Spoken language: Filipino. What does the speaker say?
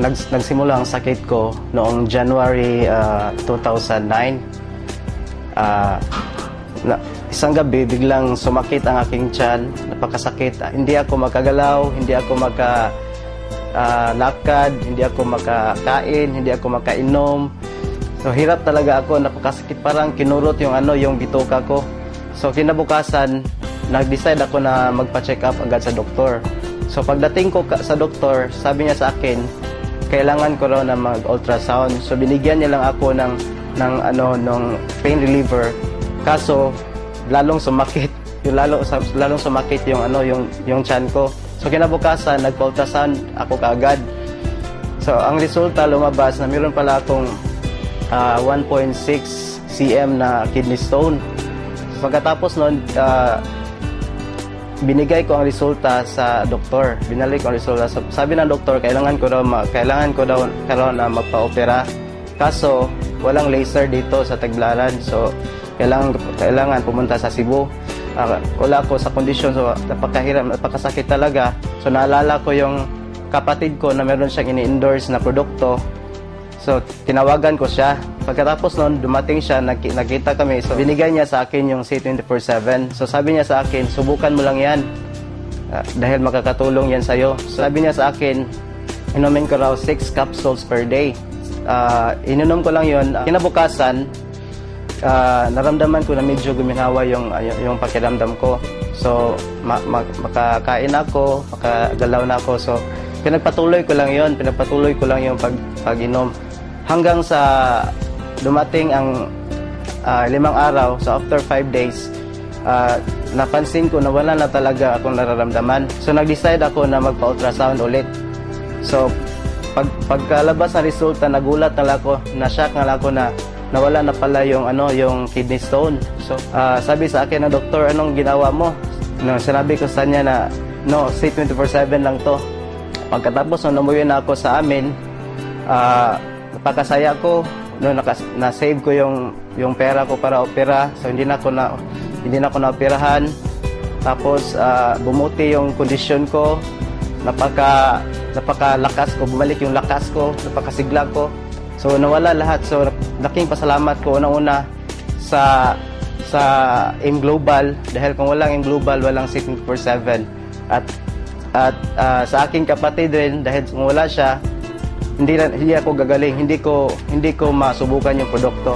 nagsimula ang sakit ko noong January 2009. Isang gabi, biglang sumakit ang aking tiyan. Napakasakit. Hindi ako makagalaw, hindi ako lakad, hindi ako makakain, hindi ako makainom. So hirap talaga ako, napakasakit, parang kinurot yung bituka ko. So kinabukasan, nag-decide ako na magpa-check up agad sa doktor. So pagdating ko sa doktor, sabi niya sa akin, kailangan ko raw na mag-ultrasound. So binigyan niya lang ako ng pain reliever. Kaso lalong sumakit, lalong sumakit yung tiyan ko. So kinabukasan, nagpa-ultrasound ako kaagad. So ang resulta lumabas na mayroon pala akong 1.6 cm na kidney stone. Pagkatapos noon, binigay ko ang resulta sa doktor. Binalik ko ang resulta. Sabi ng doktor, kailangan ko daw na magpa-opera. Kaso walang laser dito sa Tagbilaran. So kailangan pumunta sa Cebu. Wala ko sa kondisyon, so napakahirap, napakasakit talaga. So naalala ko yung kapatid ko na meron siyang ini-endorse na produkto. So tinawagan ko siya. Pagkatapos noon, dumating siya, nakita kami. So binigay niya sa akin yung C24/7. So sabi niya sa akin, subukan mo lang yan. Dahil makakatulong yan sa'yo. So sabi niya sa akin, inumin ko raw 6 capsules per day. Ininom ko lang yun. Kinabukasan, naramdaman ko na medyo guminawa yung pakiramdam ko. So makakain ako, makagalaw na ako. So pinagpatuloy ko lang yung pag-inom hanggang sa dumating ang 5 araw. So after 5 days, napansin ko na wala na talaga akong nararamdaman. So nag-decide ako na magpa-ultrasound ulit. So pagkalabas ng resulta, nagulat na ako, na-shock na ako na nawala na pala yung kidney stone. So sabi sa akin ng doktor, anong ginawa mo? No, sinabi ko sa kanya na C24/7 lang to. Pagkatapos nung umuwi na ako sa amin, napakasaya ko. Na-save ko yung pera ko para opera. So hindi na ako na-operahan. Tapos bumuti yung kondisyon ko. Napakalakas ko, bumalik yung lakas ko, napakasigla ko. So nawala lahat. So laking pasalamat ko unang-una sa AIM Global, dahil kung walang AIM Global, walang C24/7. At sa aking kapatid rin, dahil kung wala siya, hindi ako gagaling, hindi ko masubukan yung produkto.